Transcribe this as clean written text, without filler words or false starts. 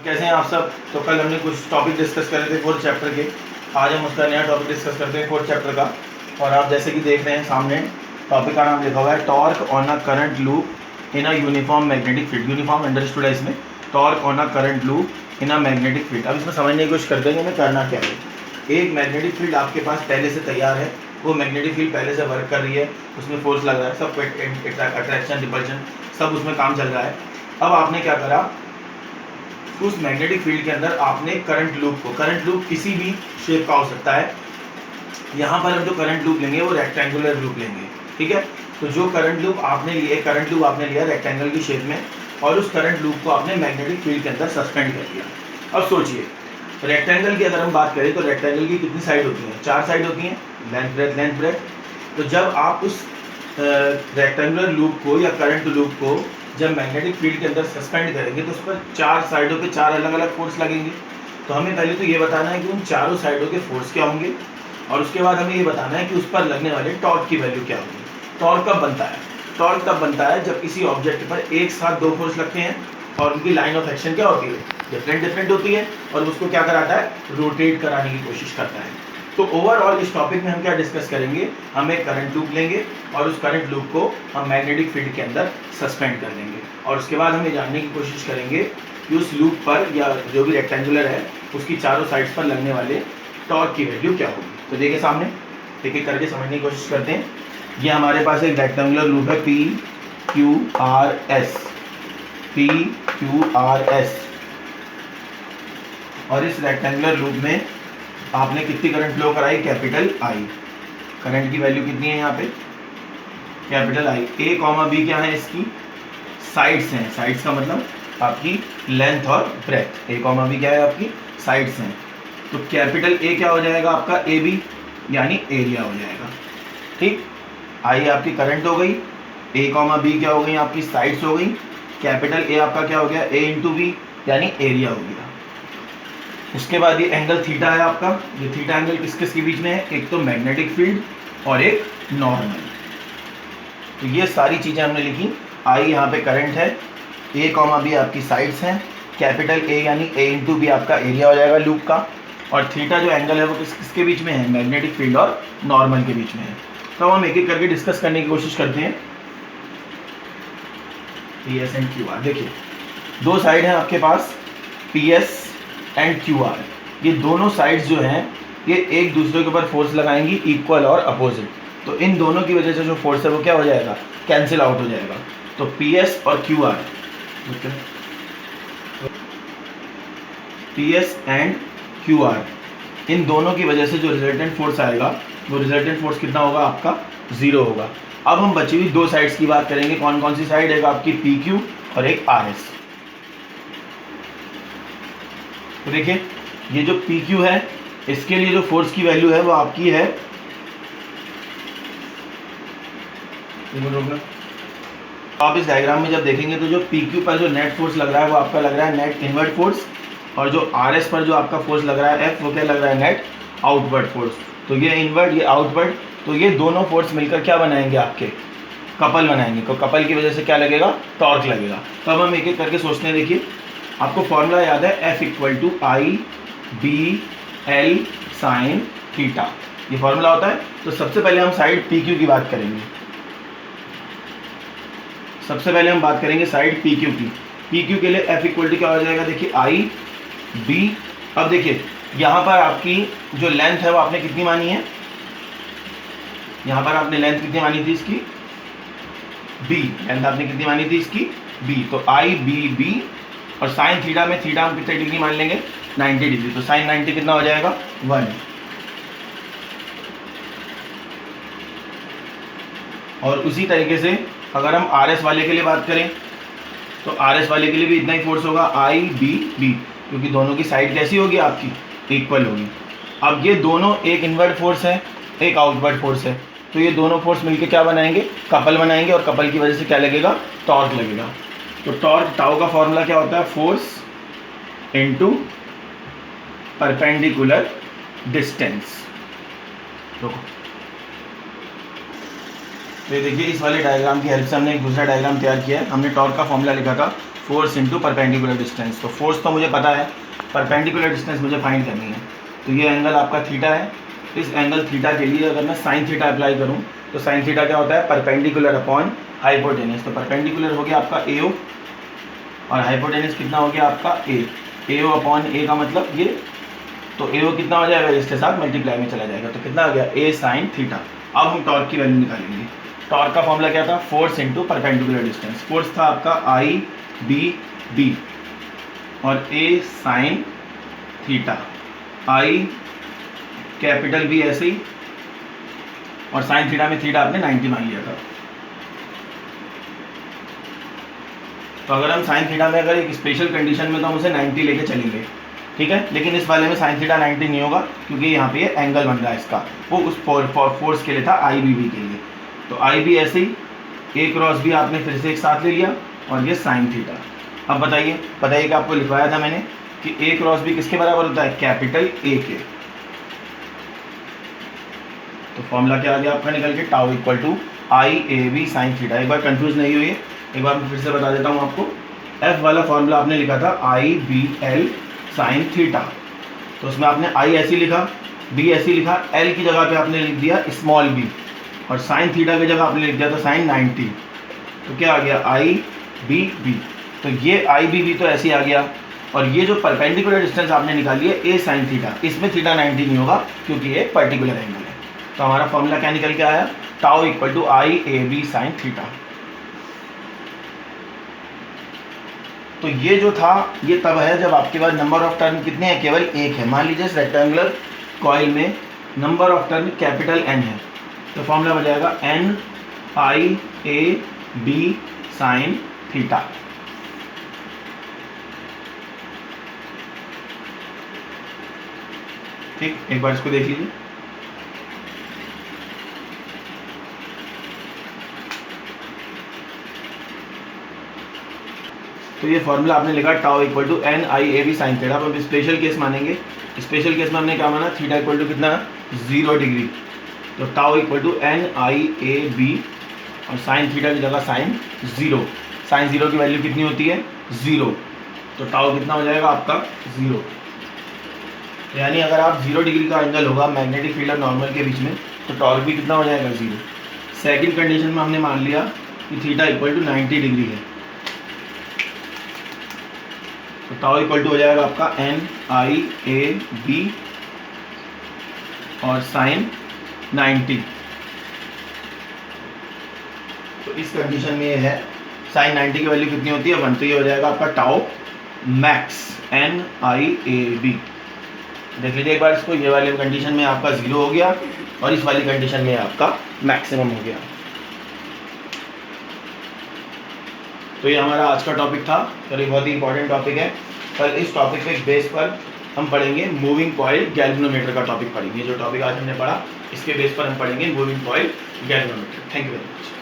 कैसे हैं आप सब। तो कल हमने कुछ टॉपिक डिस्कस करे थे फोर्थ चैप्टर के। आज हम उसका नया टॉपिक डिस्कस करते हैं फोर्थ चैप्टर का। और आप जैसे कि देख रहे हैं सामने टॉपिक का नाम लिखा हुआ है torque on a current loop in a uniform magnetic field. Uniform understood है इसमें, torque on a current loop in a magnetic field. अब इसमें समझने की कोशिश करते हैं कि हमें करना क्या है। एक मैग्नेटिक फील्ड आपके पास पहले से तैयार है, वो मैग्नेटिक फील्ड पहले से वर्क कर रही है, उसमें फोर्स लग रहा है, सब अट्रैक्शन रिपल्शन सब उसमें काम चल रहा है। अब आपने क्या करा, उस मैग्नेटिक फील्ड के अंदर आपने करंट लूप किसी भी शेप का हो सकता है। यहाँ पर हम जो करंट लूप लेंगे वो रेक्टेंगुलर लूप लेंगे, ठीक है। तो जो करंट लूप आपने लिया रेक्टेंगल की शेप में, और उस करंट लूप को आपने मैग्नेटिक फील्ड के अंदर सस्पेंड कर दिया। अब सोचिए, रेक्टेंगल की अगर हम बात करें तो रेक्टेंगल की कितनी साइड होती हैं? 4 साइड होती हैं, लेंथ ब्रेथ। तो जब आप उस रेक्टेंगुलर लूप को या करंट लूप को जब मैग्नेटिक फील्ड के अंदर सस्पेंड करेंगे तो उस पर 4 साइडों पे 4 अलग अलग फोर्स लगेंगे। तो हमें पहले तो ये बताना है कि उन चारों साइडों के फोर्स क्या होंगे, और उसके बाद हमें ये बताना है कि उस पर लगने वाले टॉर्क की वैल्यू क्या होगी। टॉर्क कब बनता है? टॉर्क तब बनता है जब किसी ऑब्जेक्ट पर एक साथ 2 फोर्स लगते हैं और उनकी लाइन ऑफ एक्शन क्या होती है? डिफरेंट होती है, और उसको क्या कराता है? रोटेट कराने की कोशिश करता है। तो ओवरऑल इस टॉपिक में हम क्या डिस्कस करेंगे, हम एक करंट लूप लेंगे और उस करंट लूप को हम मैग्नेटिक फील्ड के अंदर सस्पेंड कर देंगे, और उसके बाद हम ये जानने की कोशिश करेंगे कि उस लूप पर या जो भी रेक्टेंगुलर है उसकी चारों साइड्स पर लगने वाले टॉर्क की वैल्यू क्या होगी। तो देखिए सामने एक एक करके समझने की कोशिश करते हैं। ये हमारे पास एक रेक्टेंगुलर लूप है PQRS, और इस रेक्टेंगुलर लूप में आपने कितनी करंट फ्लो कराई? Capital I. करंट की वैल्यू कितनी है यहाँ पे? Capital I. A, B क्या है? इसकी साइड्स हैं। साइड्स का मतलब आपकी लेंथ और ब्रेथ। A, B क्या है? आपकी साइड्स हैं। तो कैपिटल A क्या हो जाएगा? आपका AB, यानी एरिया हो जाएगा, ठीक। आई आपकी करंट हो गई, A, B क्या हो गई? आपकी साइड्स हो गई। कैपिटल A आपका क्या हो गया? A इंटू B, यानी एरिया हो गया। उसके बाद ये एंगल थीटा है आपका। ये थीटा एंगल किस किस के बीच में है? एक तो मैग्नेटिक फील्ड और एक नॉर्मल। तो ये सारी चीज़ें हमने लिखी। आई यहाँ पे करंट है, A, B आपकी साइड्स हैं, कैपिटल A यानी A इंटू B आपका एरिया हो जाएगा लूप का, और थीटा जो एंगल है वो किस किसके बीच में है? मैग्नेटिक फील्ड और नॉर्मल के बीच में है। तो हम एक एक करके डिस्कस करने की कोशिश करते हैं। PS एंड QR, देखिए 2 साइड हैं आपके पास, PS एंड QR। ये दोनों साइड्स जो हैं ये एक दूसरे के ऊपर फोर्स लगाएंगी, इक्वल और अपोजिट। तो इन दोनों की वजह से जो फोर्स है वो क्या हो जाएगा? कैंसिल आउट हो जाएगा। तो PS और QR, PS एंड QR, इन दोनों की वजह से जो रिजल्टेंट फोर्स आएगा वो रिजल्टेंट फोर्स कितना होगा? आपका 0 होगा। अब हम बची हुई 2 साइड्स की बात करेंगे। कौन कौन सी साइड है? आपकी PQ और एक RS। तो देखिए ये जो PQ है इसके लिए जो फोर्स की वैल्यू है वो आपकी है, आप इस डायग्राम में जब देखेंगे तो जो PQ पर जो नेट फोर्स लग रहा है वो आपका लग रहा है नेट इनवर्ट फोर्स, और जो RS पर जो आपका फोर्स लग रहा है F, वो क्या लग रहा है? Net outward force. तो ये इनवर्ट, ये आउटवर्ड, तो ये दोनों फोर्स मिलकर क्या बनाएंगे? आपके कपल बनाएंगे। तो कपल की वजह से क्या लगेगा? टॉर्क लगेगा। तो अब हम एक एक करके सोचते हैं। देखिए आपको फॉर्मूला याद है, F = I/B/L sin थीटा, ये फॉर्मूला होता है। तो सबसे पहले हम साइड PQ की बात करेंगे। सबसे पहले हम बात करेंगे साइड PQ की। PQ के लिए F = क्या हो जाएगा? देखिए I/B। अब देखिए यहाँ पर आपकी जो लेंथ है वो आपने कितनी मानी है? यहाँ पर आपने लेंथ कितनी मानी थी इसकी? B। लेंथ आपने कितनी मानी थी इसकी? B। तो I/B/B, और साइन थीटा में थीटा हम कितने डिग्री मान लेंगे? 90 डिग्री। तो साइन 90 कितना हो जाएगा? 1। और उसी तरीके से अगर हम RS वाले के लिए बात करें तो RS वाले के लिए भी इतना ही फोर्स होगा, I/B/B, क्योंकि दोनों की साइड कैसी होगी? आपकी इक्वल होगी। अब ये दोनों, एक इनवर्ट फोर्स है एक आउटवर्ड फोर्स है, तो ये दोनों फोर्स मिलकर क्या बनाएंगे? कपल बनाएंगे, और कपल की वजह से क्या लगेगा? टॉर्क लगेगा। तो टॉर्क, टाउ का फॉर्मूला क्या होता है? Force into perpendicular distance. तो देखिए इस वाले डायग्राम की हेल्प से हमने एक दूसरा डायग्राम तैयार किया है। हमने टॉर्क का फॉर्मूला लिखा था फोर्स इंटू परपेंडिकुलर डिस्टेंस। तो फोर्स तो मुझे पता है, परपेंडिकुलर डिस्टेंस मुझे फाइंड करनी है। तो ये एंगल आपका थीटा है। इस एंगल थीटा के लिए अगर मैं साइन थीटा अप्लाई करूँ तो साइन थीटा क्या होता है, परपेंडिकुलर अपॉन हाइपोटेनस। तो परपेंडिकुलर हो गया आपका ए ओ और हाइपोटेनस कितना हो गया आपका ए ओ अपॉन ए का मतलब ये, तो ए ओ कितना हो जाएगा, इसके साथ मल्टीप्लाई में चला जाएगा। तो कितना हो गया, ए साइन थीटा। अब हम टॉर्क की वैल्यू निकालेंगे। टॉर्क का फॉर्मूला क्या था, force into perpendicular distance. Force था आपका आई बी बी और A sine theta, I capital B ऐसे ही, और साइन थीटा में थीटा आपने 90 मान लिया था। तो अगर हम साइन थीटा में अगर एक स्पेशल कंडीशन में तो हम उसे 90 लेके चलेंगे, ठीक है। लेकिन इस वाले में साइन थीटा 90 नहीं होगा क्योंकि यहाँ पे ये एंगल बन रहा है इसका, वो उस फोर्स के लिए था, आई बी बी के लिए। तो आई बी ऐसे ही, ए क्रॉस बी आपने फिर से एक साथ ले लिया और ये साइन थीटा। अब बताइए कि आपको लिखवाया था मैंने कि ए क्रॉस बी किसके बराबर होता है, कैपिटल ए के। तो फॉर्मूला क्या आ गया आपका निकल के, tau equal to I A B sine theta. एक बार कंफ्यूज नहीं हुई, एक बार मैं फिर से बता देता हूँ आपको। एफ वाला फॉर्मूला आपने लिखा था आई बी एल साइन थीटा, तो उसमें आपने आई ऐसी लिखा, बी ऐसी लिखा, एल की जगह पे आपने लिख दिया स्मॉल बी, और साइन थीटा की जगह आपने लिख दिया था साइन 90। तो क्या आ गया, आई बी बी। तो ये आई बी बी तो ऐसे ही आ गया, और ये जो परपेंडिकुलर डिस्टेंस आपने निकाली है ए साइन थीटा, इसमें थीटा 90 नहीं होगा क्योंकि ये पर्टिकुलर एंगल है। तो हमारा फॉर्मूला क्या निकल के आया, tau equal to I A B sine theta. तो ये जो था ये तब है जब आपके पास नंबर ऑफ टर्न कितने हैं, केवल एक है। मान लीजिए इस रेक्टेंगुलर कॉइल में number of turn capital N है, तो फॉर्मूला बन जाएगा N I A B sine theta. ठीक, एक बार इसको देख लीजिए। तो ये फॉर्मूला आपने लिखा tau equal to N I A B sine theta. अब स्पेशल केस मानेंगे, स्पेशल केस में हमने क्या माना, थीटा इक्वल टू कितना, 0 डिग्री। तो tau equal to N I A B और साइन थीटा की जगह साइन 0। साइन 0 की वैल्यू कितनी होती है, 0। तो टाउ कितना हो जाएगा आपका 0। यानी अगर आप 0 डिग्री का एंगल होगा मैग्नेटिक फील्ड और नॉर्मल के बीच में, तो टॉर्क भी कितना हो जाएगा, 0। सेकंड कंडीशन में हमने मान लिया कि थीटा इक्वल टू 90 डिग्री है, तो टाउ इक्वल टू हो जाएगा आपका एन आई ए बी और साइन 90। तो इस कंडीशन में ये है, साइन 90 की वैल्यू कितनी होती है, 1। तो ये हो जाएगा आपका tau max N I A B. देख लीजिए एक बार इसको, ये वाली कंडीशन में आपका 0 हो गया और इस वाली कंडीशन में आपका मैक्सिमम हो गया। तो ये हमारा आज का टॉपिक था, तो ये बहुत ही इंपॉर्टेंट टॉपिक है। कल इस टॉपिक के बेस पर हम पढ़ेंगे मूविंग कॉइल गैल्वेनोमीटर का टॉपिक पढ़ेंगे। जो टॉपिक आज हमने पढ़ा इसके बेस पर हम पढ़ेंगे moving coil galvanometer. Thank you very much.